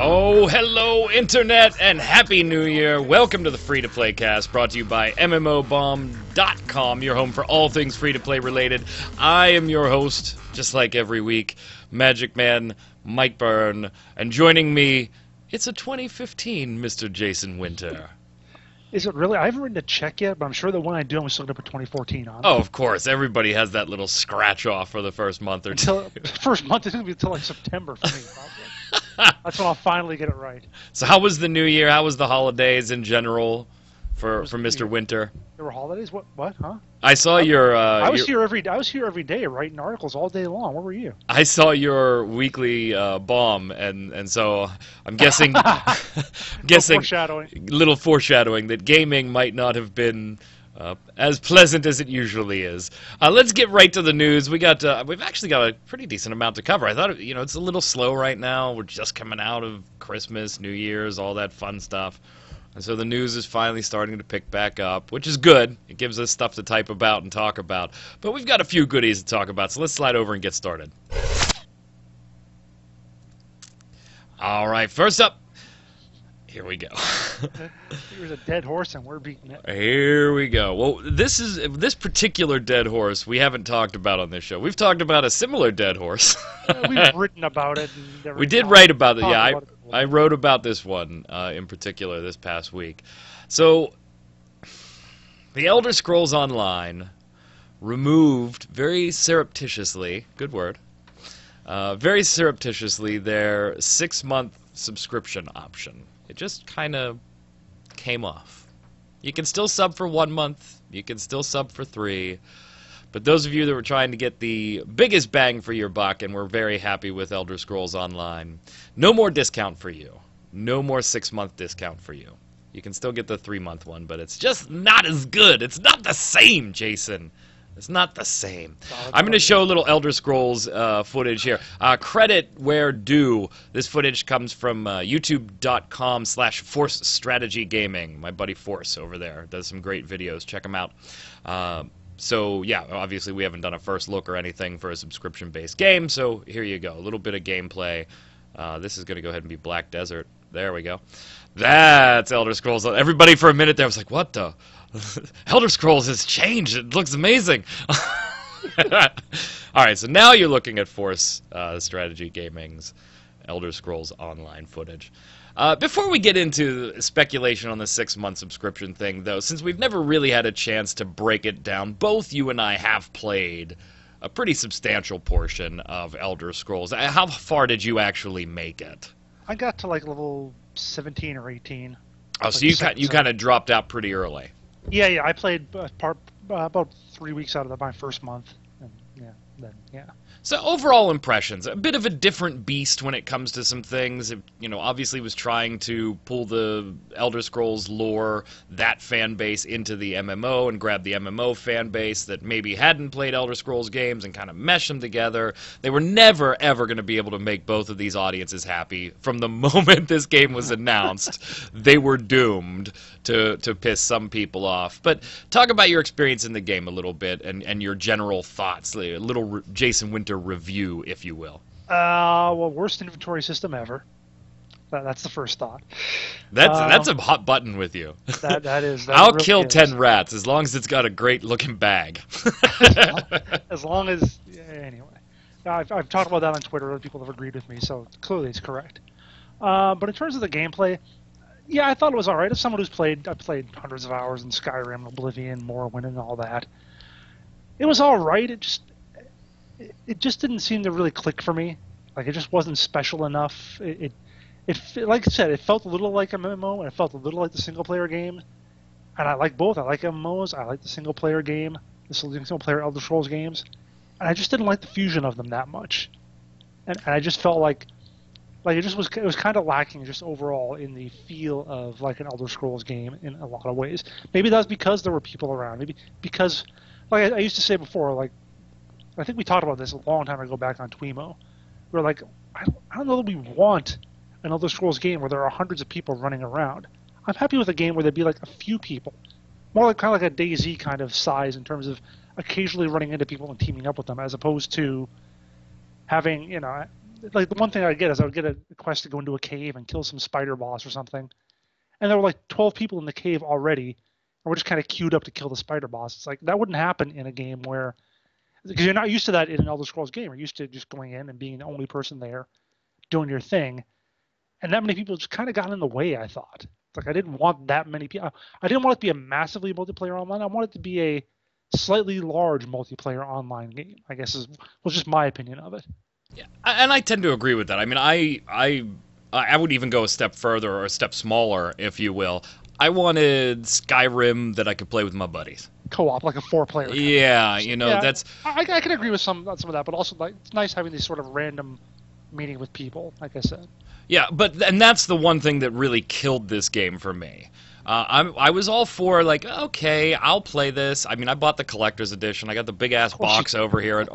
Oh, hello, Internet, and Happy New Year. Welcome to the Free-to-Play Cast, brought to you by MMOBomb.com, your home for all things free-to-play related. I am your host, just like every week, magicman Mike Byrne, and joining me, it's a 2015 Mr. Jason Winter. Is it really? I haven't written a check yet, but I'm sure that when I do, I'm still going to put 2014 on. Oh, of course. Everybody has that little scratch-off for the first month or two. First month, it's going to be until like September for me, probably. That's when I'll finally get it right. So how was the New Year? How was the holidays in general for Mr. Winter? There were holidays? What? Huh? I saw I was here every day writing articles all day long. Where were you? I saw your weekly bomb, and so I'm guessing, little foreshadowing that gaming might not have been as pleasant as it usually is. Let's get right to the news. We've actually got a pretty decent amount to cover. I thought it's a little slow right now. We're just coming out of Christmas, New Year's, all that fun stuff. And so the news is finally starting to pick back up, which is good. It gives us stuff to type about and talk about. But we've got a few goodies to talk about, so let's slide over and get started. All right, first up, here we go. There's a dead horse, and we're beating it. Here we go. Well, this particular dead horse we haven't talked about on this show. We've talked about a similar dead horse. We've written about it. We did write about it, yeah. I wrote about this one in particular this past week. So, The Elder Scrolls Online removed very surreptitiously, good word, very surreptitiously their 6-month subscription option. It just kind of came off. You can still sub for 1 month, you can still sub for 3, but those of you that were trying to get the biggest bang for your buck and were very happy with Elder Scrolls Online, no more discount for you. No more 6-month discount for you. You can still get the 3-month one, but it's just not as good. It's not the same, Jason. It's not the same. I'm going to show a little Elder Scrolls footage here. Credit where due. This footage comes from youtube.com/Force Strategy Gaming. My buddy Force over there does some great videos. Check him out. So, yeah, obviously we haven't done a first look or anything for a subscription-based game, so here you go. A little bit of gameplay. This is going to go ahead and be Black Desert. There we go. That's Elder Scrolls. Everybody for a minute there was like, what the? Elder Scrolls has changed. It looks amazing. Alright, so now you're looking at Force Strategy Gaming's Elder Scrolls Online footage. Before we get into speculation on the 6-month subscription thing, though, since we've never really had a chance to break it down, both you and I have played a pretty substantial portion of Elder Scrolls. How far did you actually make it? I got to like level 17 or 18. Oh, so you kind of dropped out pretty early. Yeah. I played about 3 weeks out of my first month. And yeah. So overall impressions, a bit of a different beast when it comes to some things. It, obviously was trying to pull the Elder Scrolls lore, that fan base into the MMO and grab the MMO fan base that maybe hadn't played Elder Scrolls games and kind of mesh them together. They were never, ever going to be able to make both of these audiences happy. From the moment this game was announced, they were doomed to piss some people off. But talk about your experience in the game a little bit and your general thoughts, a little Jason Winter review, if you will. Well, worst inventory system ever. That's the first thought. That's a hot button with you. That is. I'll kill 10 rats as long as it's got a great looking bag. As long as anyway. I've talked about that on Twitter. Other people have agreed with me, so clearly it's correct. But in terms of the gameplay, yeah, I thought it was all right. As someone I've played hundreds of hours in Skyrim, Oblivion, Morrowind, and all that. It was all right. It just didn't seem to really click for me. Like, it just wasn't special enough. It like I said, it felt a little like a MMO, and it felt a little like the single-player game. And I like both. I like MMOs. I like the single-player game, the single-player Elder Scrolls games. And I just didn't like the fusion of them that much. And I just felt like it was kind of lacking just overall in the feel of like an Elder Scrolls game in a lot of ways. Maybe that's because there were people around. Maybe because, like I used to say before, like, I think we talked about this a long time ago back on Twemo. We're like, I don't know that we want an Elder Scrolls game where there are hundreds of people running around. I'm happy with a game where there'd be like a few people. More like kind of like a DayZ kind of size in terms of occasionally running into people and teaming up with them, as opposed to having, like the one thing I get is I would get a quest to go into a cave and kill some spider boss or something, and there were like 12 people in the cave already, and we're just kind of queued up to kill the spider boss. It's like that wouldn't happen in a game where, because you're not used to that in an Elder Scrolls game. You're used to just going in and being the only person there, doing your thing, and that many people just kind of got in the way. I thought, like I didn't want that many people. I didn't want it to be a massively multiplayer online. I wanted it to be a slightly large multiplayer online game. I guess was just my opinion of it. Yeah, and I tend to agree with that. I mean, I would even go a step further or a step smaller, if you will. I wanted Skyrim that I could play with my buddies. Co-op, like a 4-player. Yeah, you know, that's... I can agree with some of that, but also like it's nice having these sort of random meeting with people, like I said. Yeah, and that's the one thing that really killed this game for me. I was all for, like, okay, I'll play this. I mean, I bought the collector's edition. I got the big-ass box over here to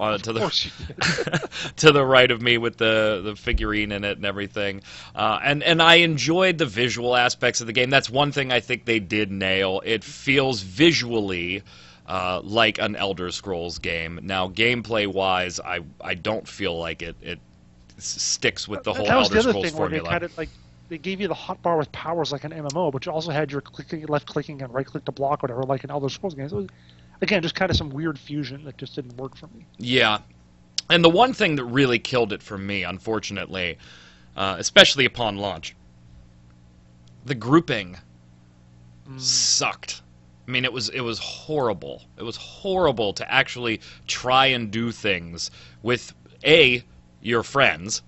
the right of me with the figurine in it and everything. And I enjoyed the visual aspects of the game. That's one thing I think they did nail. It feels visually like an Elder Scrolls game. Now, gameplay-wise, I don't feel like it sticks with the whole Elder Scrolls formula. Kind of, like, they gave you the hotbar with powers like an MMO, but you also had your left clicking and right click to block, whatever, like an Elder Scrolls game. So it was, again, just kind of some weird fusion that just didn't work for me. Yeah, and the one thing that really killed it for me, unfortunately, especially upon launch, the grouping sucked. I mean, it was horrible. It was horrible to actually try and do things with your friends.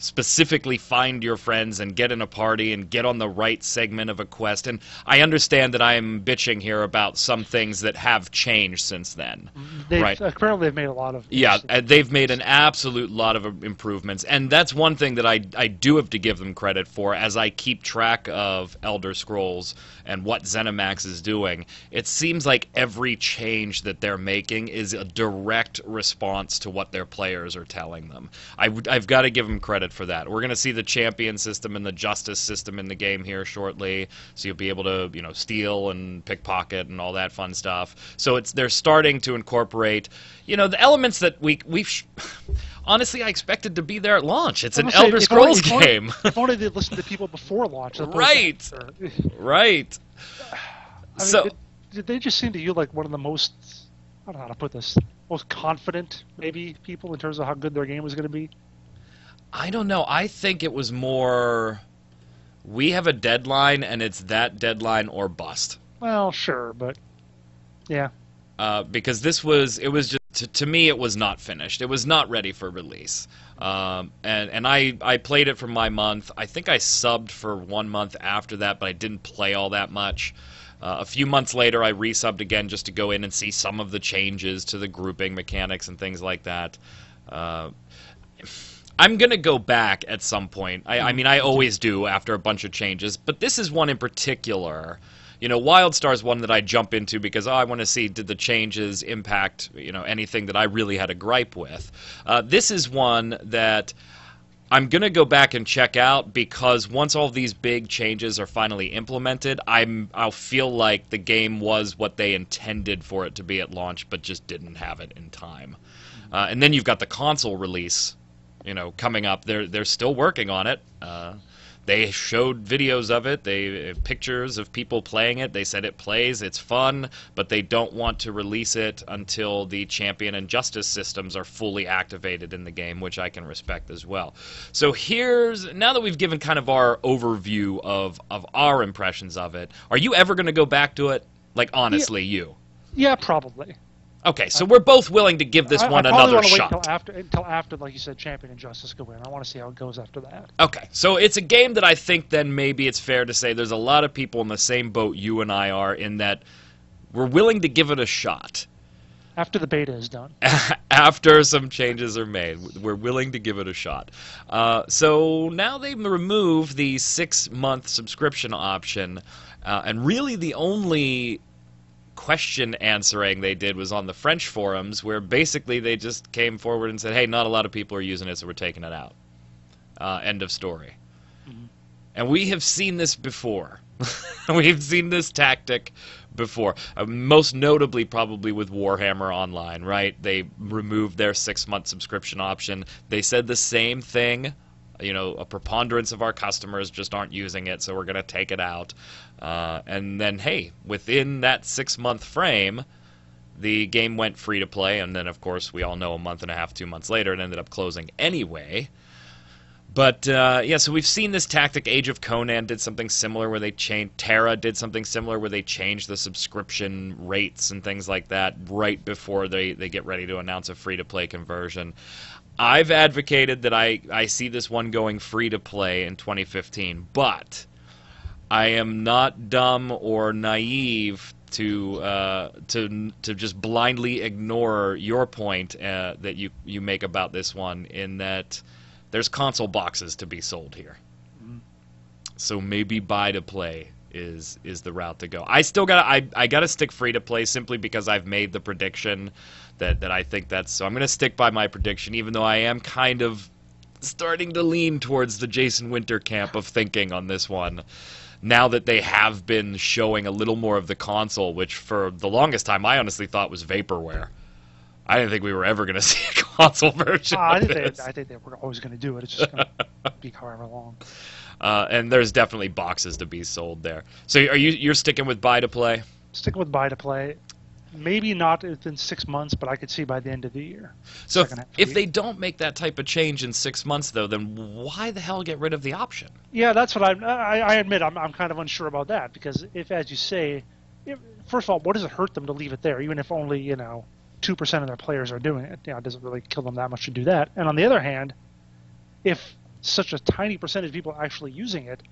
Specifically find your friends and get in a party and get on the right segment of a quest. And I understand that I'm bitching here about some things that have changed since then. Right? Apparently they've made a lot of... Yeah, they've made an absolute lot of improvements. And that's one thing that I do have to give them credit for as I keep track of Elder Scrolls and what ZeniMax is doing. It seems like every change that they're making is a direct response to what their players are telling them. I've got to give them credit for that. We're going to see the champion system and the justice system in the game here shortly, so you'll be able to, you know, steal and pickpocket and all that fun stuff. So they're starting to incorporate, you know, the elements that we've honestly I expected to be there at launch. It's an Elder Scrolls game. If only they'd listened to people before launch. Right. Right. I mean, did they just seem to you like one of the most, I don't know how to put this, most confident maybe people in terms of how good their game was going to be? I don't know. I think it was more, we have a deadline, and it's that deadline or bust. Well, sure, but yeah. Because it was just, to me, it was not finished. It was not ready for release. And I played it for my month. I think I subbed for 1 month after that, but I didn't play all that much. A few months later, I resubbed again just to go in and see some of the changes to the grouping mechanics and things like that. I'm going to go back at some point. I mean, I always do after a bunch of changes, but this is one in particular. You know, WildStar's one that I jump into because, I want to see, did the changes impact, you know, anything that I really had a gripe with. This is one that I'm going to go back and check out because once all these big changes are finally implemented, I'll feel like the game was what they intended for it to be at launch, but just didn't have it in time. And then you've got the console release, you know, coming up. They're still working on it. They showed videos of it, pictures of people playing it. They said it plays, it's fun, but they don't want to release it until the champion and justice systems are fully activated in the game, which I can respect as well. So now that we've given kind of our overview of our impressions of it, are you ever going to go back to it? Like, honestly, you? Yeah, probably. Okay, so we're both willing to give this one another shot. Until after, like you said, Champion and Justice go in. I want to see how it goes after that. Okay, so it's a game that I think then maybe it's fair to say there's a lot of people in the same boat you and I are in that we're willing to give it a shot. After the beta is done. After some changes are made, we're willing to give it a shot. So now they've removed the 6-month subscription option, and really the only question answering they did was on the French forums, where basically they just came forward and said, hey, not a lot of people are using it, so we're taking it out. End of story. Mm-hmm. And we have seen this before. We've seen this tactic before, most notably probably with Warhammer Online, right? They removed their 6-month subscription option. They said the same thing. A preponderance of our customers just aren't using it, so we're going to take it out. And then, hey, within that 6-month frame, the game went free to play, and then, of course, we all know a month and a half, 2 months later, it ended up closing anyway. But, so we've seen this tactic. Age of Conan did something similar where they changed. Terra did something similar where they changed the subscription rates and things like that right before they get ready to announce a free-to-play conversion. I've advocated that I see this one going free-to-play in 2015, but I am not dumb or naive to just blindly ignore your point that you make about this one, in that there's console boxes to be sold here. Mm-hmm. So maybe buy-to-play is the route to go. I gotta stick free-to-play simply because I've made the prediction that I think that's... So I'm going to stick by my prediction, even though I am kind of starting to lean towards the Jason Winter camp of thinking on this one, now that they have been showing a little more of the console, which for the longest time I honestly thought was vaporware. I didn't think we were ever going to see a console version of this. I think they were always going to do it. It's just going to be however long. And there's definitely boxes to be sold there. So you're sticking with buy-to-play? Sticking with buy-to-play. Maybe not within 6 months, but I could see by the end of the year. So if they don't make that type of change in 6 months, though, then why the hell get rid of the option? Yeah, that's what I admit. I'm kind of unsure about that, because if, as you say, first of all, what does it hurt them to leave it there, even if only 2% of their players are doing it? It doesn't really kill them that much to do that. And on the other hand, if such a tiny percentage of people are actually using it,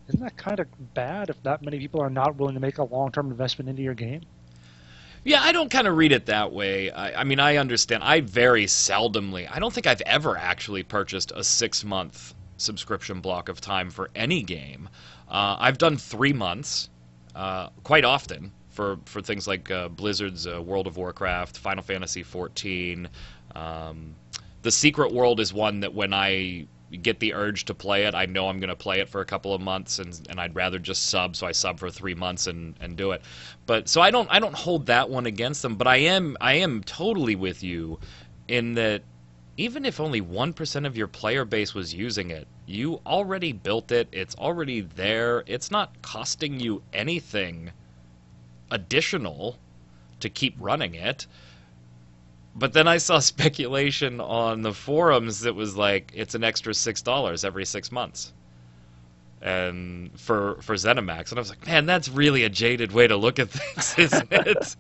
isn't that kind of bad if that many people are not willing to make a long-term investment into your game? Yeah, I don't kind of read it that way. I mean, I understand. I very seldomly, I don't think I've ever actually purchased a 6-month subscription block of time for any game. I've done 3 months quite often for things like Blizzard's World of Warcraft, Final Fantasy XIV. The Secret World is one that when I get the urge to play it, I know I'm going to play it for a couple of months, and I'd rather just sub, so I sub for 3 months and do it. But so I don't hold that one against them, but I am totally with you in that even if only 1% of your player base was using it, you already built it, it's already there, it's not costing you anything additional to keep running it. But then I saw speculation on the forums that was like, it's an extra $6 every 6 months, and for ZeniMax, and I was like, man, that's really a jaded way to look at things, isn't it?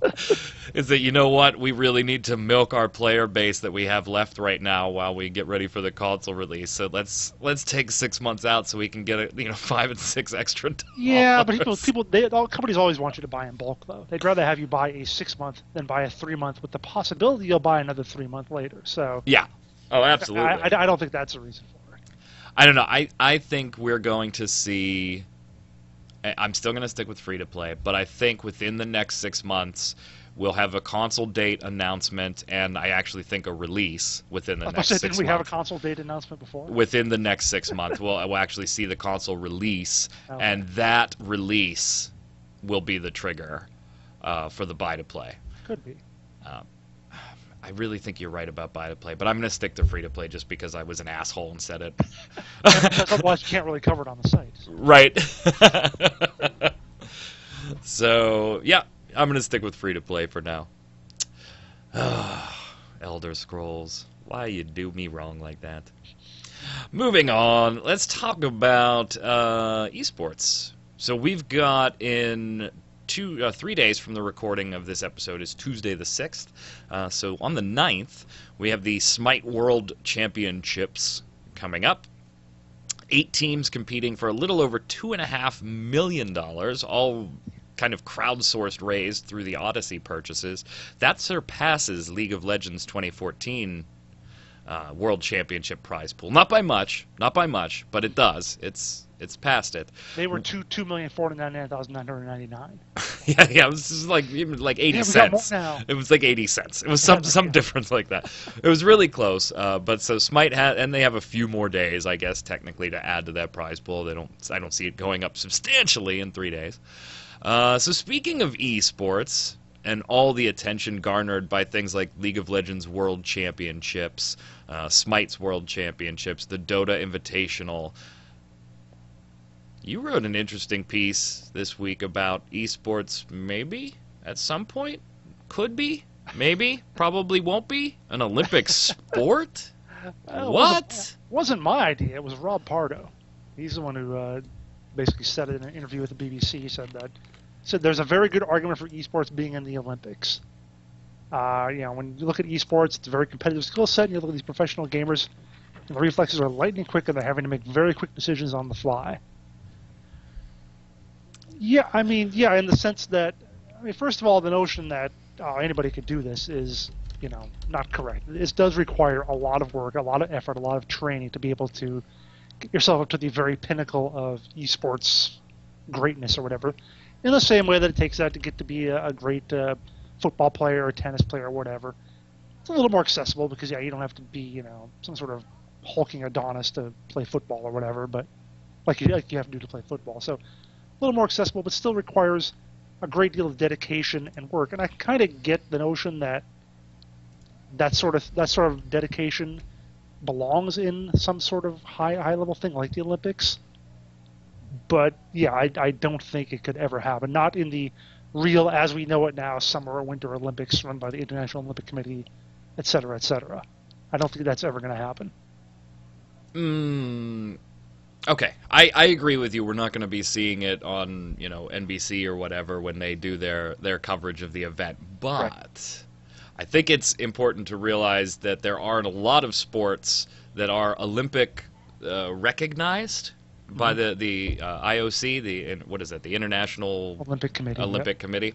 Is that, you know what, we really need to milk our player base that we have left right now while we get ready for the console release. So let's take 6 months out so we can get $5 and $6 extra dollars. Yeah, but companies always want you to buy in bulk, though. They'd rather have you buy a 6 month than buy a 3 month, with the possibility you'll buy another 3 month later. So yeah, oh, absolutely. I don't think that's a reason for it. I don't know. I think we're going to see... I'm still going to stick with free-to-play, but I think within the next 6 months, we'll have a console date announcement, and I actually think a release within the next 6 months. Didn't we have a console date announcement before? Within the next 6 months, we'll actually see the console release, okay. And that release will be the trigger for the buy-to-play. Could be. I really think you're right about buy-to-play, but I'm going to stick to free-to-play just because I was an asshole and said it. Because otherwise you can't really cover it on the site. Right. So, yeah, I'm going to stick with free-to-play for now. Elder Scrolls. Why you do me wrong like that? Moving on, let's talk about esports. So we've got in 3 days from the recording of this episode is Tuesday the 6th. So on the 9th, we have the Smite World Championships coming up. 8 teams competing for a little over $2.5 million, all kind of crowdsourced raised through the Odyssey purchases. That surpasses League of Legends 2014 World Championship prize pool. Not by much, but it does. It's It's past it. They were 2,499,999. Yeah, it was just like even like 80 Yeah, we got more cents. now. It was like 80 cents. It was some difference like that. It was really close. But so Smite had, and they have a few more days, I guess, technically to add to that prize pool. I don't see it going up substantially in 3 days. So speaking of esports and all the attention garnered by things like League of Legends World Championships, Smite's World Championships, the Dota Invitational. You wrote an interesting piece this week about esports, maybe, at some point? Could be? Maybe? Probably won't be? An Olympic sport? What? Wasn't my idea. It was Rob Pardo. He's the one who basically said it in an interview with the BBC. He said there's a very good argument for esports being in the Olympics. When you look at esports, it's a very competitive skill set, and you look at these professional gamers, and the reflexes are lightning quick, and they're having to make very quick decisions on the fly. Yeah, in the sense that, first of all, the notion that anybody could do this is, not correct. This does require a lot of work, a lot of effort, a lot of training to be able to get yourself up to the very pinnacle of esports greatness or whatever. In the same way that it takes that to get to be a great football player or tennis player or whatever. It's a little more accessible because, you don't have to be, some sort of hulking Adonis to play football or whatever, but like you have to do to play football. So, a little more accessible, but still requires a great deal of dedication and work. And I kind of get the notion that that sort of dedication belongs in some sort of high level thing like the Olympics. But yeah, I don't think it could ever happen. Not in the real, as we know it now, summer or winter Olympics run by the International Olympic Committee, et cetera, et cetera. I don't think that's ever going to happen. Okay, I agree with you. We're not going to be seeing it on NBC or whatever when they do their coverage of the event. But right. I think it's important to realize that there are a lot of sports that are Olympic recognized by the IOC, the International Olympic Committee,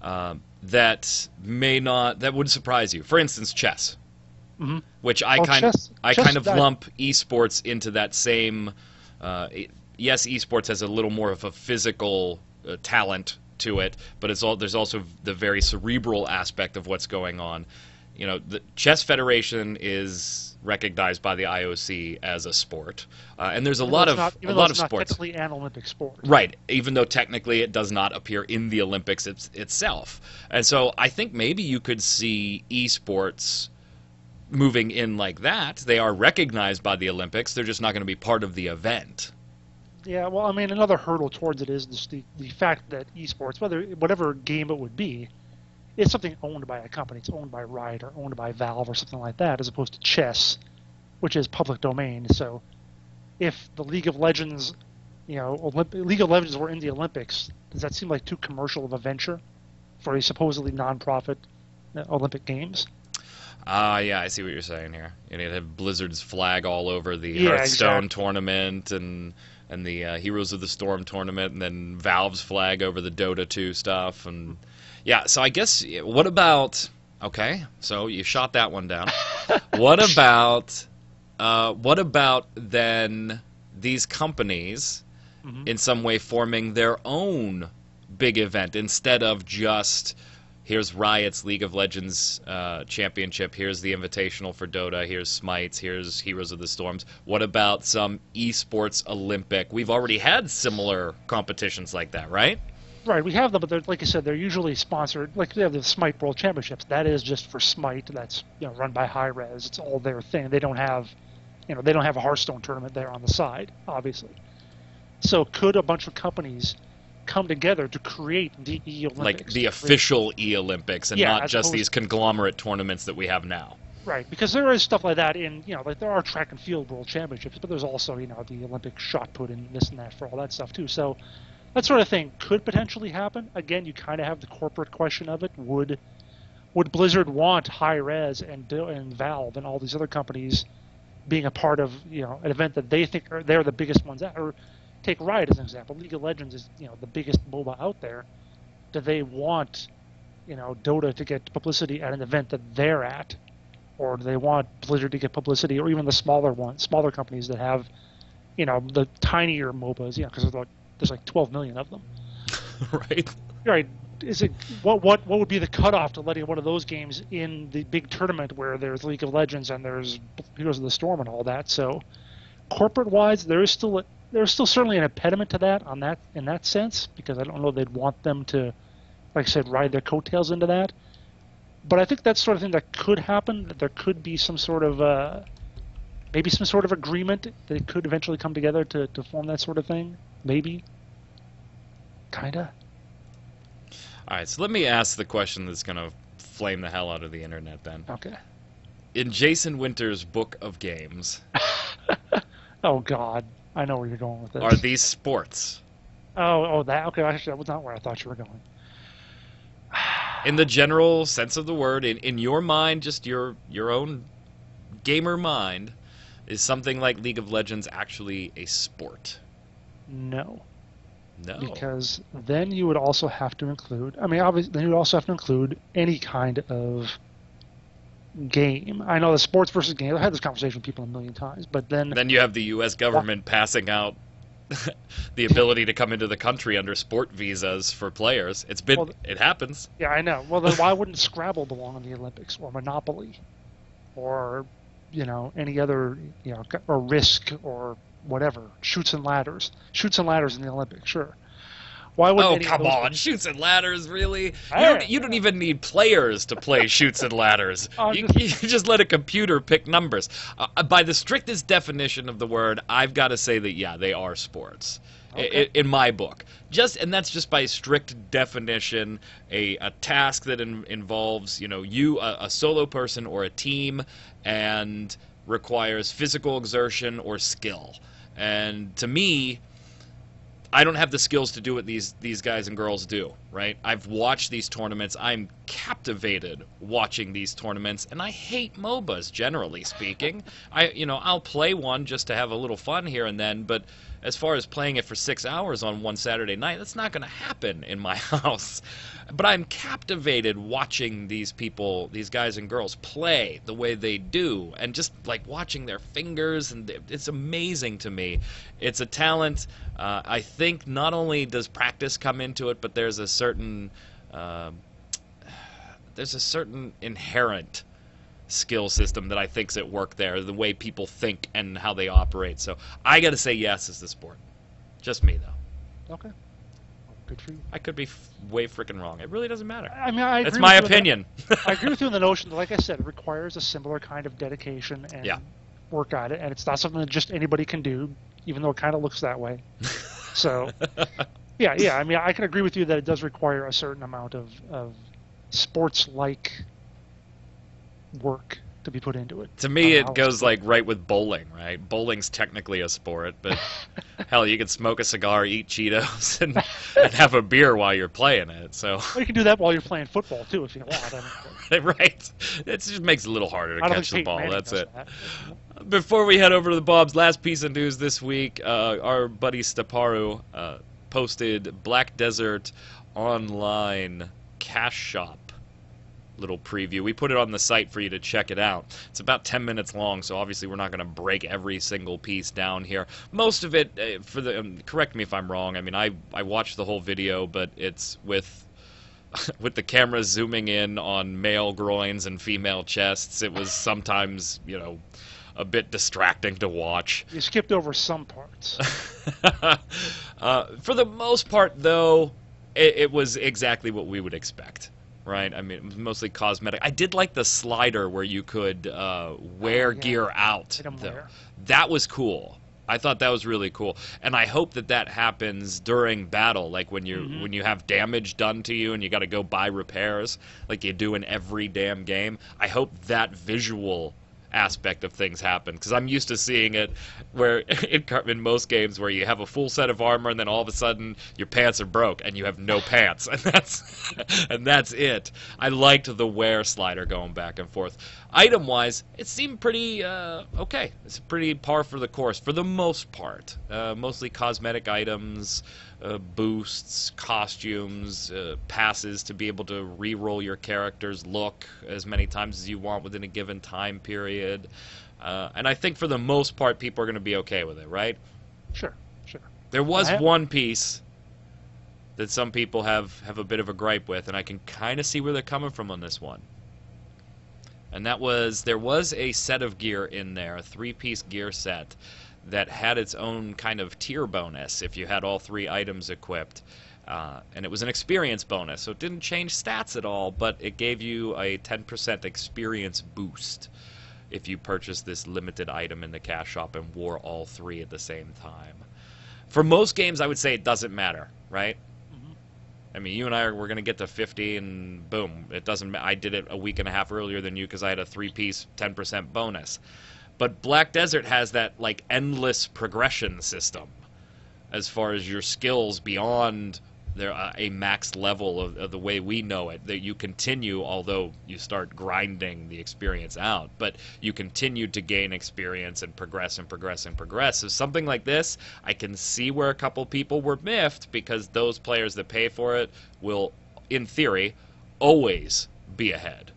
that would surprise you. For instance, chess. Mm-hmm. Which I kind of lump esports into that same. Yes, esports has a little more of a physical talent to it, but there's also the very cerebral aspect of what's going on. The Chess Federation is recognized by the IOC as a sport, and there's a lot of sports. Not technically an Olympic sport, right? Even though technically it does not appear in the Olympics itself, and so I think maybe you could see esports moving in like that. They are recognized by the Olympics. They're just not going to be part of the event. Yeah, well, another hurdle towards it is the fact that esports, whatever game it would be, it's something owned by a company. It's owned by Riot or owned by Valve or something like that, as opposed to chess, which is public domain. So if the League of Legends, League of Legends were in the Olympics, does that seem like too commercial of a venture for a supposedly non-profit Olympic Games? Yeah, I see what you're saying here. You'd have Blizzard's flag all over the Hearthstone tournament and the Heroes of the Storm tournament, and then Valve's flag over the Dota 2 stuff. And yeah, so I guess, what about... Okay, so you shot that one down. What about then these companies in some way forming their own big event instead of just... Here's Riot's League of Legends championship. Here's the Invitational for Dota. Here's Smites. Here's Heroes of the Storms. What about some esports Olympic? We've already had similar competitions like that, right? Right, we have them, but like I said, they're usually sponsored. Like they have the Smite World Championships. That is just for Smite. That's run by Hi-Rez. It's all their thing. They don't have, they don't have a Hearthstone tournament there on the side, obviously. So could a bunch of companies come together to create the E-Olympics? Like the official E-Olympics and not just these conglomerate tournaments that we have now. Right, because there is stuff like that in, like there are track and field world championships, but there's also, the Olympic shot put and this and that for all that stuff too. So that sort of thing could potentially happen. Again, you kind of have the corporate question of it. Would Blizzard want Hi-Rez and Valve and all these other companies being a part of, an event that they think they're the biggest ones at? Or take Riot as an example. League of Legends is, the biggest MOBA out there. Do they want, Dota to get publicity at an event that they're at? Or do they want Blizzard to get publicity, or even the smaller companies that have, the tinier MOBAs, because there's like 12 million of them. Right. Right. Is it what would be the cutoff to letting one of those games in the big tournament where there's League of Legends and there's Heroes of the Storm and all that? So corporate wise, there's still certainly an impediment to that in that sense, because I don't know they'd want them to, like I said, ride their coattails into that. But I think that's sort of thing that could happen. That there could be some sort of maybe some sort of agreement that it could eventually come together to form that sort of thing. Maybe. Kinda. All right, so let me ask the question that's going to flame the hell out of the internet then. Okay. In Jason Winter's book of games... Oh, God. I know where you're going with this. Are these sports? Oh, that... Okay, actually, that was not where I thought you were going. In the general sense of the word, in your mind, just your own gamer mind, is something like League of Legends actually a sport? No. No. Because then you would also have to include... I mean, obviously, then you would also have to include any kind of game. I know the sports versus game. I've had this conversation with people a million times, but then... Then you have the U.S. government passing out the ability to come into the country under sport visas for players. It happens. Yeah, I know. Well, then why wouldn't Scrabble belong in the Olympics, or Monopoly, or any other or Risk, or whatever, Shoots and Ladders in the Olympics? Sure. Why would? Oh, come on, Shoots and Ladders, really? You don't even need players to play Shoots and Ladders. You just let a computer pick numbers. By the strictest definition of the word, I've got to say that, yeah, they are sports. Okay. In my book. And that's just by strict definition, a task that involves, a solo person or a team, and requires physical exertion or skill. And to me, I don't have the skills to do what these guys and girls do, right? I've watched these tournaments. I'm captivated watching these tournaments, and I hate MOBAs, generally speaking. I'll play one just to have a little fun here and then, but as far as playing it for 6 hours on one Saturday night, that's not going to happen in my house. But I'm captivated watching these people, these guys and girls, play the way they do, and just like watching their fingers, and it's amazing to me. It's a talent. I think not only does practice come into it, but there's a certain inherent skill system that I think's at work there, the way people think and how they operate. So I got to say yes as the sport. Just me, though. Okay. Good for you. I could be way freaking wrong. It really doesn't matter. I mean, I That's agree my with you opinion. I agree with you in the notion that, like I said, it requires a similar kind of dedication and work at it, and it's not something that just anybody can do, even though it kind of looks that way. So, yeah. I mean, I can agree with you that it does require a certain amount of sports-like work to be put into it. To me, it goes like right with bowling, right? Bowling's technically a sport, but hell, you can smoke a cigar, eat Cheetos, and have a beer while you're playing it. So well, you can do that while you're playing football too, if you want. Right? It just makes it a little harder to catch the ball. That's it. That. Before we head over to the Bob's, last piece of news this week, our buddy Staparu posted Black Desert Online Cash Shop little preview. We put it on the site for you to check it out. It's about 10 minutes long, so obviously we're not going to break every single piece down here. Most of it, correct me if I'm wrong, I mean, I watched the whole video, but it's with the camera zooming in on male groins and female chests. It was sometimes, a bit distracting to watch. You skipped over some parts. For the most part, though, it was exactly what we would expect. Right, I mean, it was mostly cosmetic. I did like the slider where you could wear gear out. That was cool. I thought that was really cool, and I hope that happens during battle, like when you have damage done to you and you got to go buy repairs, like you do in every damn game. I hope that visual aspect of things happen, because I'm used to seeing it where in most games where you have a full set of armor and then all of a sudden your pants are broke and you have no pants, and that's it. I liked the wear slider going back and forth. Item wise, it seemed pretty okay. It's pretty par for the course for the most part. Mostly cosmetic items, boosts, costumes, passes to be able to re-roll your character's look as many times as you want within a given time period. And I think for the most part, people are going to be okay with it, right? Sure, sure. There was I, one piece that some people have a bit of a gripe with, and I can kind of see where they're coming from on this one. And that was, there was a set of gear in there, a 3-piece gear set, that had its own kind of tier bonus if you had all 3 items equipped. And it was an experience bonus, so it didn't change stats at all, but it gave you a 10% experience boost if you purchased this limited item in the cash shop and wore all 3 at the same time. For most games, I would say it doesn't matter, right? I mean, you and I we're going to get to 50, and boom, it doesn't. I did it a week and a half earlier than you because I had a 3-piece 10% bonus. But Black Desert has that like endless progression system, as far as your skills beyond their a max level of the way we know it. That you continue, although you start grinding the experience out, but you continue to gain experience and progress and progress and progress. So something like this, I can see where a couple people were miffed, because those players that pay for it will, in theory, always be ahead.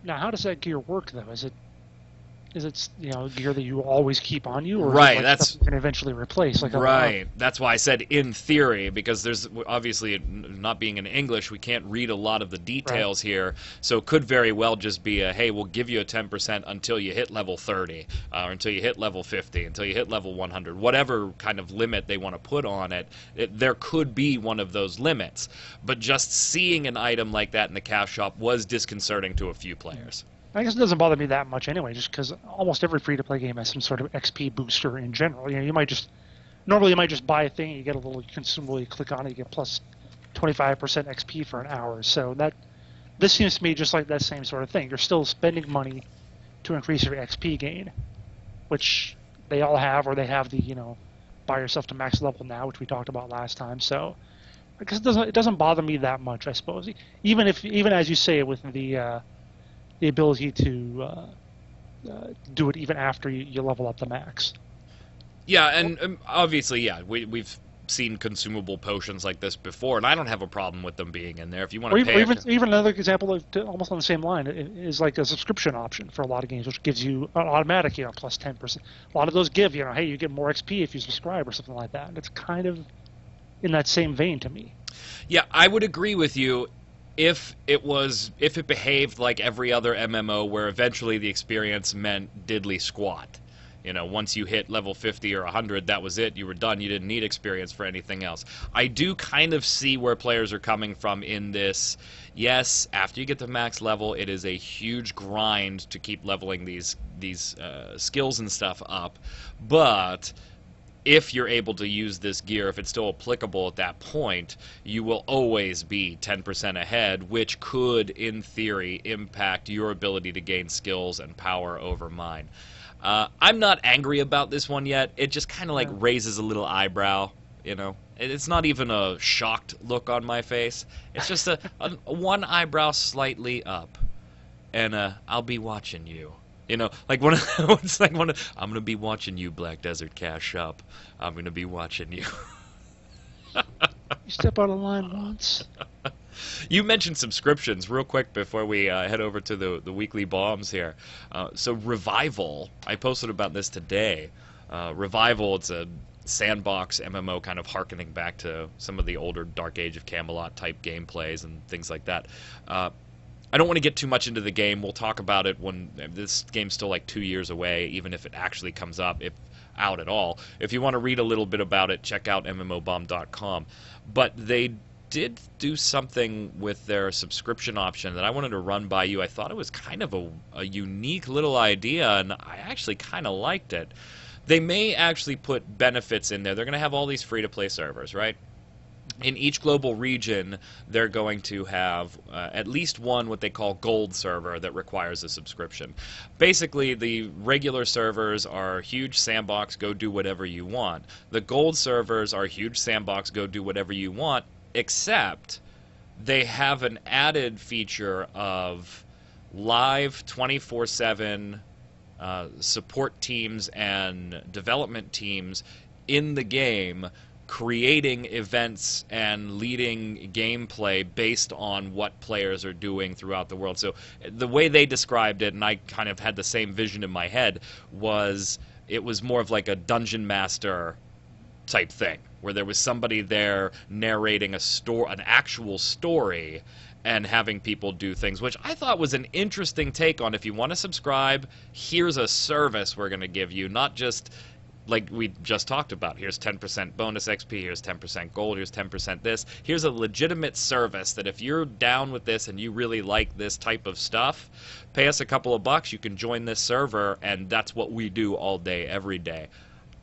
Now, how does that gear work, though? Is it gear that you always keep on you, or right? Is it like that's stuff you can eventually replace. Like right. That's why I said in theory, because there's obviously, not being in English, we can't read a lot of the details here. So it could very well just be a, hey, we'll give you a 10% until you hit level 30, or until you hit level 50, until you hit level 100, whatever kind of limit they want to put on it. There could be one of those limits, but just seeing an item like that in the cash shop was disconcerting to a few players. I guess it doesn't bother me that much anyway, just because almost every free-to-play game has some sort of XP booster in general. You might just buy a thing, you get a little consumable, you click on it, you get plus 25% XP for an hour. So this seems to me just like that same sort of thing. You're still spending money to increase your XP gain, which they all have, or they have the buy yourself to max level now, which we talked about last time. So I guess it doesn't bother me that much, I suppose. Even as you say, with the ability to do it even after you level up the max. Yeah, and obviously, yeah, we've seen consumable potions like this before, and I don't have a problem with them being in there. If you want to pay, even another example almost on the same line is like a subscription option for a lot of games, which gives you an automatic plus 10%. A lot of those give hey, you get more XP if you subscribe or something like that. And it's kind of in that same vein to me. Yeah, I would agree with you. If it behaved like every other MMO, where eventually the experience meant diddly squat. Once you hit level 50 or 100, that was it. You were done. You didn't need experience for anything else. I do kind of see where players are coming from in this. Yes, after you get to max level, it is a huge grind to keep leveling these skills and stuff up. But if you're able to use this gear, if it's still applicable at that point, you will always be 10% ahead, which could, in theory, impact your ability to gain skills and power over mine. I'm not angry about this one yet. It just kind of raises a little eyebrow, It's not even a shocked look on my face. It's just a one eyebrow slightly up, and I'll be watching you. Like I'm gonna be watching you, Black Desert Cash Shop. I'm gonna be watching you. You step out of line once. You mentioned subscriptions real quick before we head over to the weekly bombs here. So Revival, I posted about this today. Revival, it's a sandbox MMO, kind of harkening back to some of the older Dark Age of Camelot type gameplays and things like that. I don't want to get too much into the game. We'll talk about it when this game's still like 2 years away, even if it actually comes up, if out at all. If you want to read a little bit about it, check out mmobomb.com. But they did do something with their subscription option that I wanted to run by you. I thought it was kind of a unique little idea, and I actually kind of liked it. They may actually put benefits in there. They're going to have all these free-to-play servers, right? In each global region, they're going to have at least one what they call gold server that requires a subscription. Basically, the regular servers are huge sandbox, go do whatever you want. The gold servers are huge sandbox, go do whatever you want, except they have an added feature of live 24/7 support teams and development teams in the game, creating events and leading gameplay based on what players are doing throughout the world. So the way they described it, and I kind of had the same vision in my head, was it was more of like a dungeon master type thing, where there was somebody there narrating an actual story and having people do things, which I thought was an interesting take on, if you want to subscribe, here's a service we're going to give you, not just like we just talked about. Here's 10% bonus XP, here's 10% gold, here's 10% this. Here's a legitimate service that if you're down with this and you really like this type of stuff, pay us a couple of bucks, you can join this server, and that's what we do all day, every day.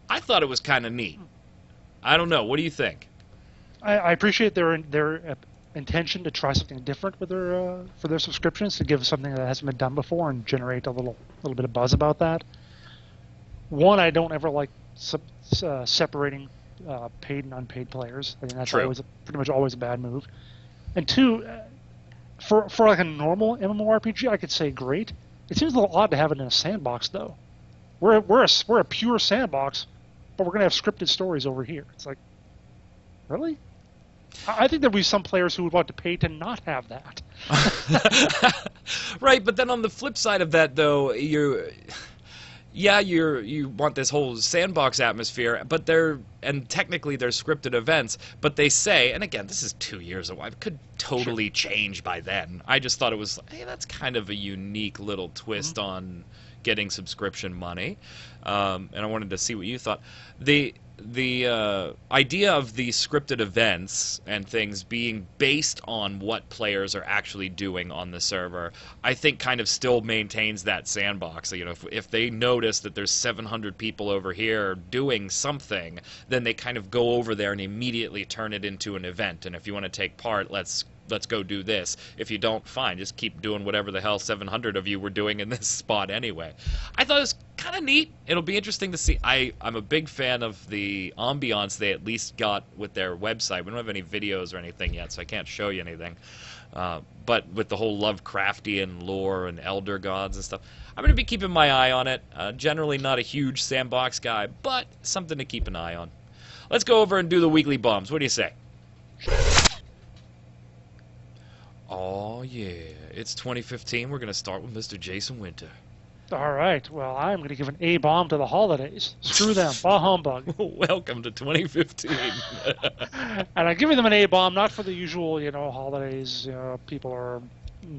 I thought it was kind of neat. I don't know. What do you think? I appreciate their intention to try something different with their for their subscriptions, to give something that hasn't been done before and generate a little bit of buzz about that. One, I don't ever like separating paid and unpaid players. I think that's pretty much always a bad move. And two, for like a normal MMORPG, I could say great. It seems a little odd to have it in a sandbox, though. We're a pure sandbox, but we're gonna have scripted stories over here. It's like, really? I think there'll be some players who would want to pay to not have that. Right, but then on the flip side of that, though, you want this whole sandbox atmosphere, but technically they're scripted events, but they say, and again, this is 2 years away, it could totally change by then. I just thought it was, hey, that's kind of a unique little twist on getting subscription money, and I wanted to see what you thought. The idea of these scripted events and things being based on what players are actually doing on the server, I think kind of still maintains that sandbox. You know, if they notice that there's 700 people over here doing something, then they kind of go over there and immediately turn it into an event. And if you want to take part, let's go do this. If you don't, fine, just keep doing whatever the hell 700 of you were doing in this spot anyway. I thought it was kind of neat. It'll be interesting to see. I'm a big fan of the ambiance they at least got with their website. We don't have any videos or anything yet, so I can't show you anything. But with the whole Lovecraftian lore and elder gods and stuff, I'm going to be keeping my eye on it. Generally not a huge sandbox guy, but something to keep an eye on. Let's go over and do the weekly bombs. What do you say? Oh, yeah. It's 2015. We're going to start with Mr. Jason Winter. All right. Well, I'm going to give an A-bomb to the holidays. Screw them. Bah humbug. Welcome to 2015. And I'm giving them an A-bomb, not for the usual, holidays, people are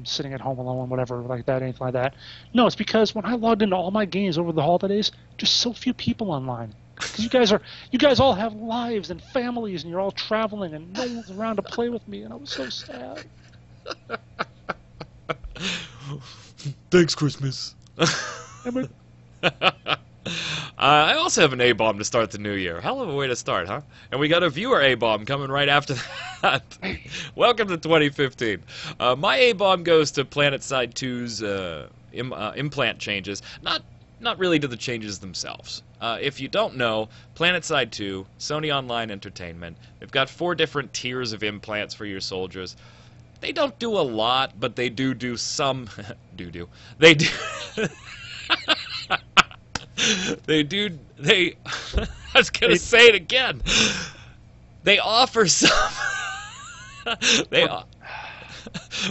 sitting at home alone, whatever, like that, anything like that. No, it's because when I logged into all my games over the holidays, just so few people online. Because you guys all have lives and families, and you're all traveling, and no one's around to play with me, and I was so sad. Thanks, Christmas. I also have an A-bomb to start the new year. Hell of a way to start, huh? And we got a viewer A-bomb coming right after that. Welcome to 2015. My A-bomb goes to PlanetSide 2's implant changes. Not really to the changes themselves. If you don't know, PlanetSide 2, Sony Online Entertainment, they've got 4 different tiers of implants for your soldiers. They don't do a lot, but they do some... They do... I was going to say it again. They offer some...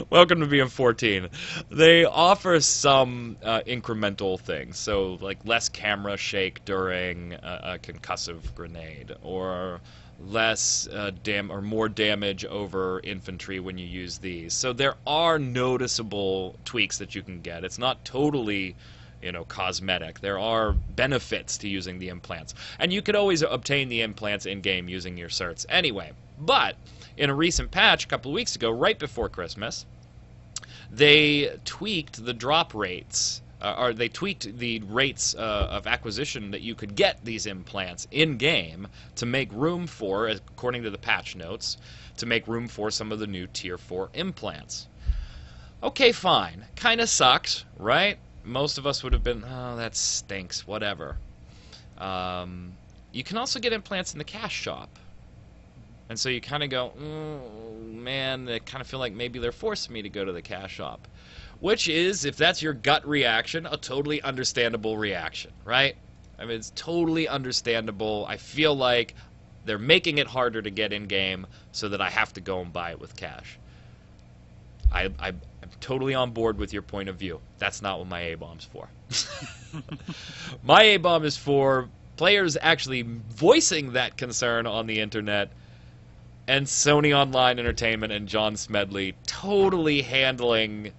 Welcome to being 14. They offer some incremental things, so like less camera shake during a concussive grenade, or less or more damage over infantry when you use these. So there are noticeable tweaks that you can get. It's not totally, cosmetic. There are benefits to using the implants, and you could always obtain the implants in game using your certs anyway. But in a recent patch a couple of weeks ago, right before Christmas, they tweaked the drop rates, or they tweaked the rates of acquisition that you could get these implants in-game to make room for, according to the patch notes, to make room for some of the new Tier 4 implants. Okay, fine. Kind of sucks, right? Most of us would have been, oh, that stinks, whatever. You can also get implants in the cash shop. And so you kind of go, man, I kind of feel like maybe they're forcing me to go to the cash shop. Which is, if that's your gut reaction, a totally understandable reaction, right? I mean, it's totally understandable. I feel like they're making it harder to get in-game so that I have to go and buy it with cash. I'm totally on board with your point of view. That's not what my A-bomb's for. My A-bomb is for players actually voicing that concern on the internet, and Sony Online Entertainment and John Smedley totally handling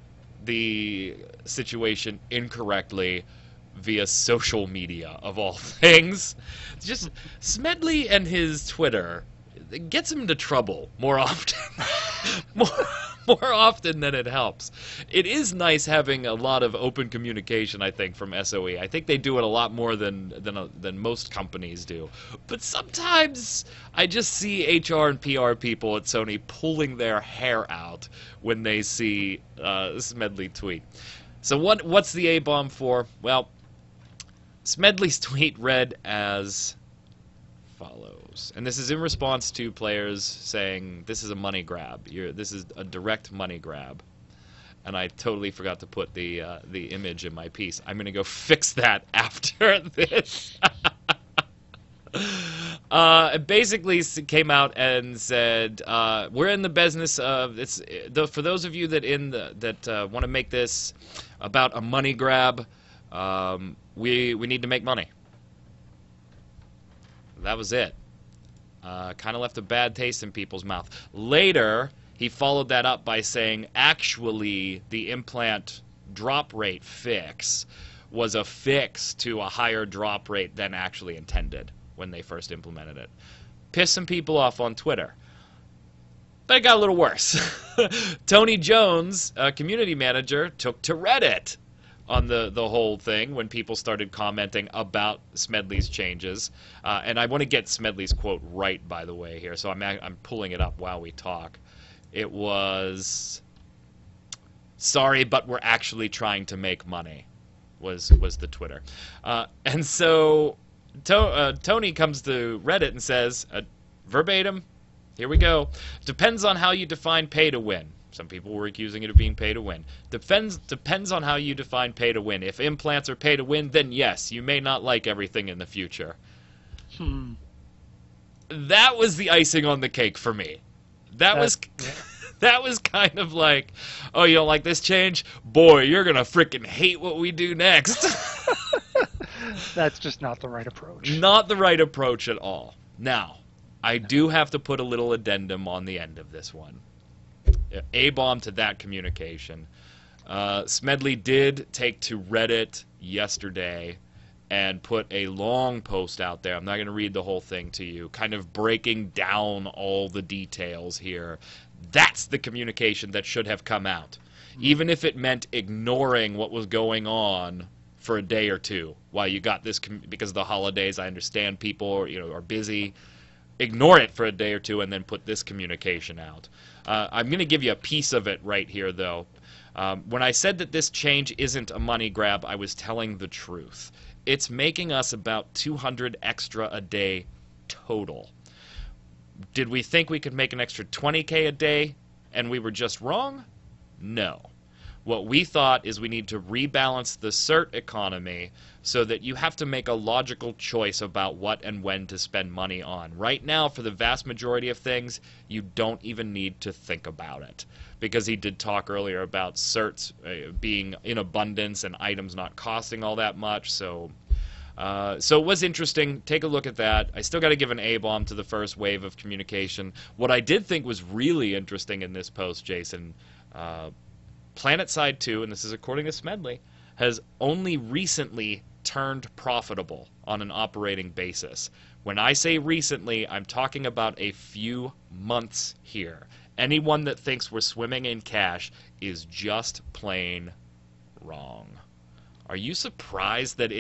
the situation incorrectly via social media, of all things. Just Smedley and his Twitter, it gets him into trouble more often. more often than it helps. It is nice having a lot of open communication, I think, from SOE. I think they do it a lot more than most companies do. But sometimes I just see HR and PR people at Sony pulling their hair out when they see Smedley tweet. So what's the A-bomb for? Well, Smedley's tweet read as follows, and this is in response to players saying this is a money grab. This is a direct money grab, and I totally forgot to put the image in my piece. I'm going to go fix that after this. It basically came out and said, we're in the business of for those of you that want to make this about a money grab. We need to make money. That was it. Kind of left a bad taste in people's mouth. Later, he followed that up by saying, actually, the implant drop rate fix was a fix to a higher drop rate than actually intended when they first implemented it. Pissed some people off on Twitter. But it got a little worse. Tony Jones, community manager, took to Reddit on the whole thing when people started commenting about Smedley's changes. And I want to get Smedley's quote right, by the way, here, so I'm pulling it up while we talk. It was, sorry, but we're actually trying to make money, was the Twitter. And so Tony comes to Reddit and says, verbatim, here we go, depends on how you define pay to win. Some people were accusing it of being pay to win. Depends on how you define pay to win. If implants are pay to win, then yes, you may not like everything in the future. That was the icing on the cake for me. That was kind of like, oh, you don't like this change? Boy, you're going to frickin' hate what we do next. That's just not the right approach. Not the right approach at all. Now, I do have to put a little addendum on the end of this one. A-bomb to that communication. Smedley did take to Reddit yesterday and put a long post out there. I'm not going to read the whole thing to you, kind of breaking down all the details here. That's the communication that should have come out, even if it meant ignoring what was going on for a day or two while you got this, because of the holidays. I understand people are busy. Ignore it for a day or two and then put this communication out. I'm going to give you a piece of it right here, though. When I said that this change isn't a money grab, I was telling the truth. It's making us about 200 extra a day total. Did we think we could make an extra 20K a day and we were just wrong? No. What we thought is we need to rebalance the cert economy so that you have to make a logical choice about what and when to spend money on. Right now, for the vast majority of things, you don't even need to think about it. Because he did talk earlier about certs being in abundance and items not costing all that much. So it was interesting. Take a look at that. I still got to give an A-bomb to the first wave of communication. What I did think was really interesting in this post, Jason, PlanetSide 2, and this is according to Smedley, has only recently turned profitable on an operating basis. When I say recently, I'm talking about a few months here. Anyone that thinks we're swimming in cash is just plain wrong. Are you surprised that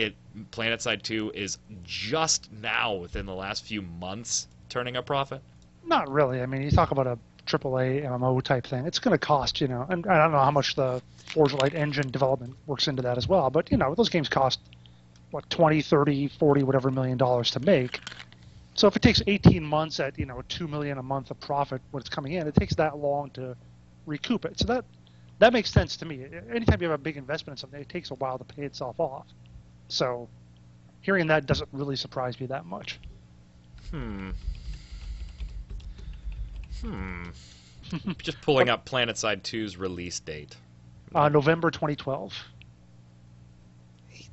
PlanetSide 2 is just now, within the last few months, turning a profit? Not really. I mean, you talk about a AAA MMO type thing. It's going to cost, and I don't know how much the Forge Light engine development works into that as well, but, those games cost, what, 20, 30, 40, whatever $1 million to make. So if it takes 18 months at, $2 million a month of profit when it's coming in, it takes that long to recoup it. So that makes sense to me. Anytime you have a big investment in something, it takes a while to pay itself off. So hearing that doesn't really surprise me that much. Just pulling up PlanetSide 2's release date. November 2012.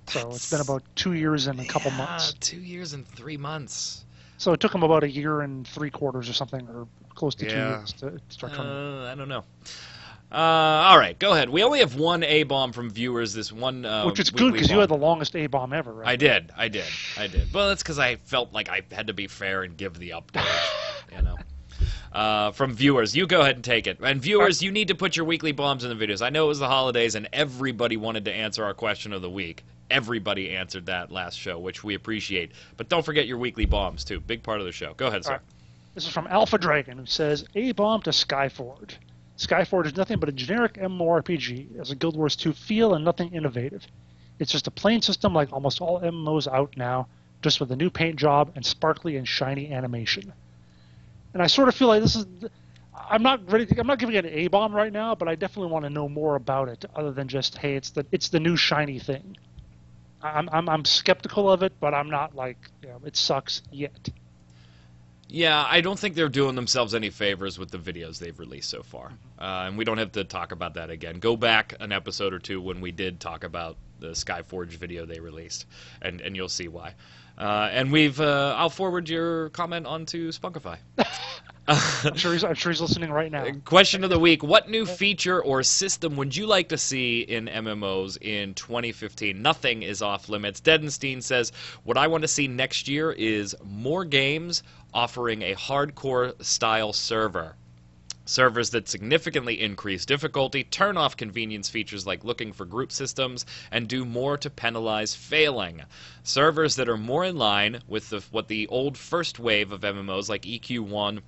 So it's been about 2 years and a couple months. 2 years and 3 months. So it took them about a year and 3/4 or something, or close to 2 years to start turning. I don't know. All right, go ahead. We only have one A-bomb from viewers this one Which is good, because you had the longest A-bomb ever, right? I did. Well, that's because I felt like I had to be fair and give the update, you know. From viewers, you go ahead and take it. And viewers, you need to put your weekly bombs in the videos. I know it was the holidays, and everybody wanted to answer our question of the week. Everybody answered that last show, which we appreciate. But don't forget your weekly bombs, too. Big part of the show. Go ahead, sir. Right. This is from Alpha Dragon, who says, A-bomb to Skyforge. Skyforge is nothing but a generic MMORPG. It has a Guild Wars 2 feel and nothing innovative. It's just a plain system like almost all MMOs out now, just with a new paint job and sparkly and shiny animation. And I sort of feel like this is... I'm not giving it an A-bomb right now, but I definitely want to know more about it, other than just, hey, it's the new shiny thing. I'm skeptical of it, but I'm not like, it sucks yet. Yeah, I don't think they're doing themselves any favors with the videos they've released so far. And we don't have to talk about that again. Go back an episode or two when we did talk about the Skyforge video they released, and you'll see why. And I'll forward your comment onto Spunkify. I'm sure he's listening right now. Question of the week: what new feature or system would you like to see in MMOs in 2015? Nothing is off limits. Dedenstein says, what I want to see next year is more games offering a hardcore-style server. Servers that significantly increase difficulty, turn off convenience features like looking for group systems, and do more to penalize failing. Servers that are more in line with what the old first wave of MMOs like EQ1,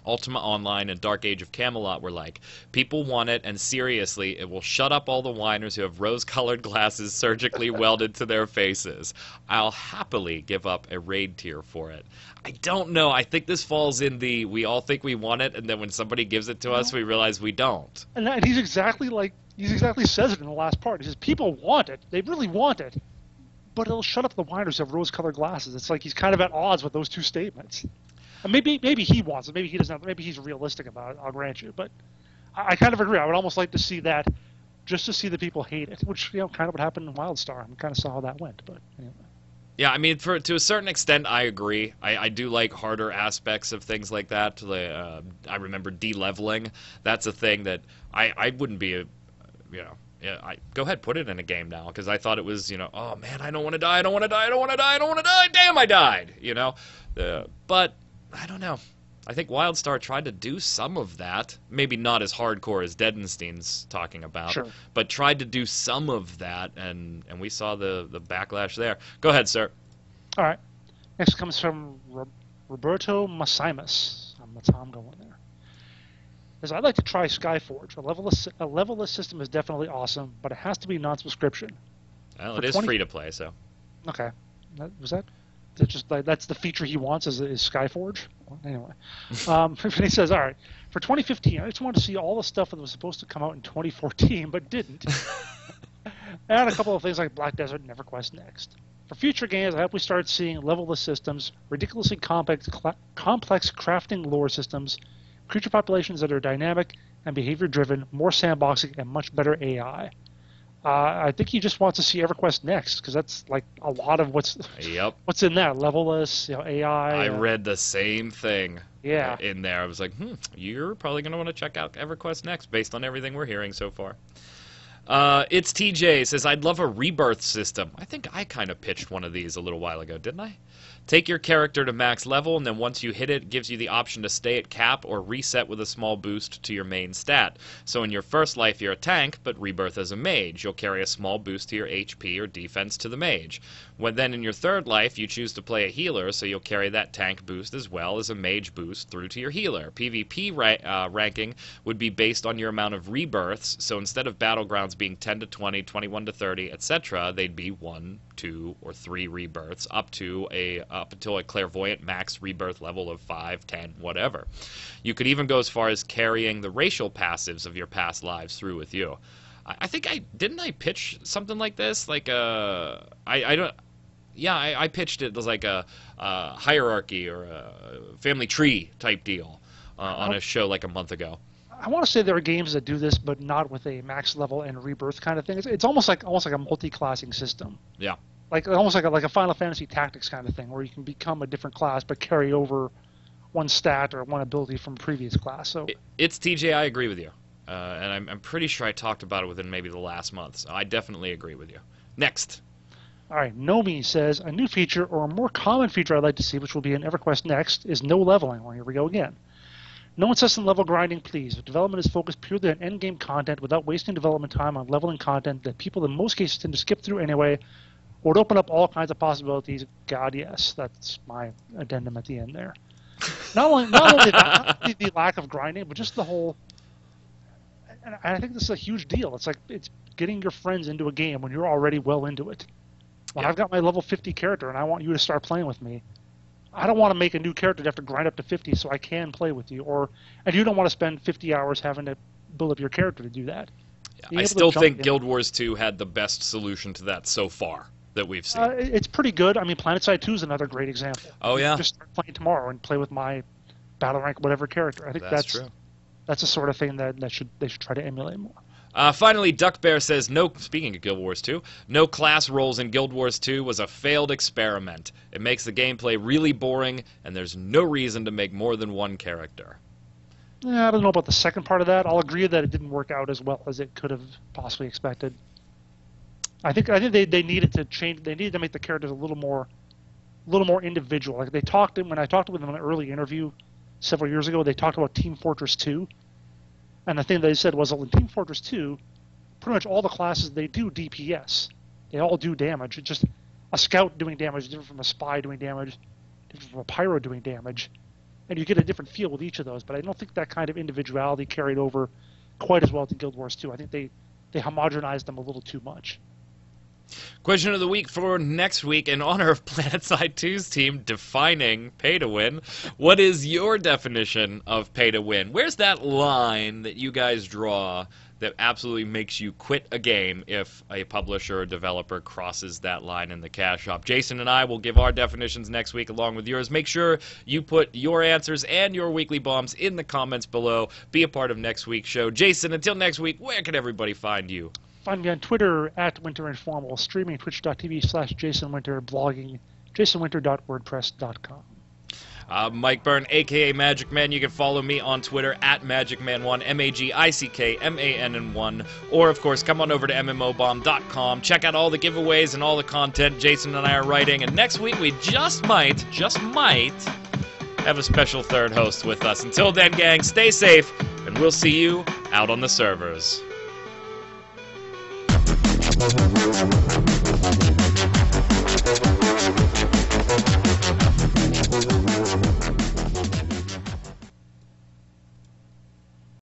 Ultima Online, and Dark Age of Camelot were like. People want it, and seriously, it will shut up all the whiners who have rose-colored glasses surgically welded to their faces. I'll happily give up a raid tier for it. I don't know. I think this falls in the we all think we want it, and then when somebody gives it to us, we realize we don't. And he's exactly says it in the last part. He says people want it. They really want it. But it'll shut up the whiners who have rose-colored glasses. It's like he's kind of at odds with those two statements. And maybe he wants it. Maybe he doesn't. Maybe he's realistic about it. I'll grant you. But I kind of agree. I would almost like to see that, just to see the people hate it, which kind of what happened in WildStar. I kind of saw how that went. But anyway. Yeah, I mean, to a certain extent, I agree. I do like harder aspects of things like that. I remember de-leveling. That's a thing that I wouldn't be, go ahead, put it in a game now, because I thought it was, oh man, I don't want to die, I don't want to die, I don't want to die, I don't want to die, damn, I died, But I don't know. I think WildStar tried to do some of that. Maybe not as hardcore as Dedenstein's talking about, sure, but tried to do some of that, and we saw the backlash there. Go ahead, sir. All right. Next comes from Roberto Masimas. That's how I'm going there. Says, I'd like to try Skyforge. A level-less system is definitely awesome, but it has to be non-subscription. Well, it is free to play, so. Okay. That's the feature he wants is Skyforge? Well, anyway. He says, all right, for 2015, I just wanted to see all the stuff that was supposed to come out in 2014, but didn't. And a couple of things like Black Desert and EverQuest Next. For future games, I hope we start seeing level-less systems, ridiculously complex crafting lore systems, creature populations that are dynamic and behavior-driven, more sandboxing, and much better AI. I think he just wants to see EverQuest Next, because that's like a lot of what's in that level-less, AI. I read the same thing. Yeah. In there, I was like, you're probably going to want to check out EverQuest Next, based on everything we're hearing so far. It's TJ says, I'd love a rebirth system. I think I kind of pitched one of these a little while ago, didn't I? Take your character to max level, and then once you hit it gives you the option to stay at cap or reset with a small boost to your main stat. So in your first life you're a tank, but rebirth as a mage. You'll carry a small boost to your HP or defense to the mage. Then in your third life you choose to play a healer, so you'll carry that tank boost as well as a mage boost through to your healer. PvP ranking would be based on your amount of rebirths, so instead of Battlegrounds being 10 to 20, 21 to 30, etc., they'd be 1, 2, or 3 rebirths up until a clairvoyant max rebirth level of 5, 10, whatever. You could even go as far as carrying the racial passives of your past lives through with you. I think I pitch something like this, like I pitched it as like a hierarchy or a family tree type deal on a show like a month ago. I want to say there are games that do this, but not with a max level and rebirth kind of thing. It's almost like a multi-classing system. Yeah. Like almost like a Final Fantasy Tactics kind of thing, where you can become a different class but carry over one stat or one ability from a previous class. So it's TJ. I agree with you, and I'm pretty sure I talked about it within maybe the last month. So I definitely agree with you. Next. All right, Nomi says, a new feature or a more common feature I'd like to see, which will be in EverQuest Next, is no leveling. Well, here we go again. No incessant level grinding, please. If development is focused purely on endgame content without wasting development time on leveling content that people in most cases tend to skip through anyway, would open up all kinds of possibilities. God, yes. That's my addendum at the end there. Not only the lack of grinding, but just the whole... And I think this is a huge deal. It's like it's getting your friends into a game when you're already well into it. When I've got my level 50 character and I want you to start playing with me, I don't want to make a new character to have to grind up to 50 so I can play with you. And you don't want to spend 50 hours having to build up your character to do that. Yeah, I still think Guild Wars 2 had the best solution to that so far that we've seen. It's pretty good. I mean, PlanetSide 2 is another great example. Oh, yeah? Just start playing tomorrow and play with my battle rank whatever character. I think that's true. That's the sort of thing that they should try to emulate more. Finally, Duck Bear says, speaking of Guild Wars 2, no class roles in Guild Wars 2 was a failed experiment. It makes the gameplay really boring, and there's no reason to make more than one character. Yeah, I don't know about the second part of that. I'll agree that it didn't work out as well as it could have possibly expected. I think they needed to change. They needed to make the characters a little more individual. Like when I talked with them in an early interview several years ago, they talked about Team Fortress 2. And the thing they said was, well, in Team Fortress 2, pretty much all the classes, they do DPS. They all do damage. It's just a scout doing damage is different from a spy doing damage, different from a pyro doing damage. And you get a different feel with each of those. But I don't think that kind of individuality carried over quite as well to Guild Wars 2. I think they homogenized them a little too much. Question of the week for next week, in honor of PlanetSide 2's team defining pay to win. What is your definition of pay to win? Where's that line that you guys draw that absolutely makes you quit a game if a publisher or developer crosses that line in the cash shop? Jason and I will give our definitions next week along with yours. Make sure you put your answers and your weekly bombs in the comments below. Be a part of next week's show. Jason, until next week, where can everybody find you? Find me on Twitter @WinterInformal, streaming twitch.tv/JasonWinter, blogging jasonwinter.wordpress.com. Mike Byrne, a.k.a. Magic Man. You can follow me on Twitter @MagicMan1, MagicKMAN1. Or, of course, come on over to MMOBomb.com. Check out all the giveaways and all the content Jason and I are writing. And next week, we just might have a special third host with us. Until then, gang, stay safe, and we'll see you out on the servers.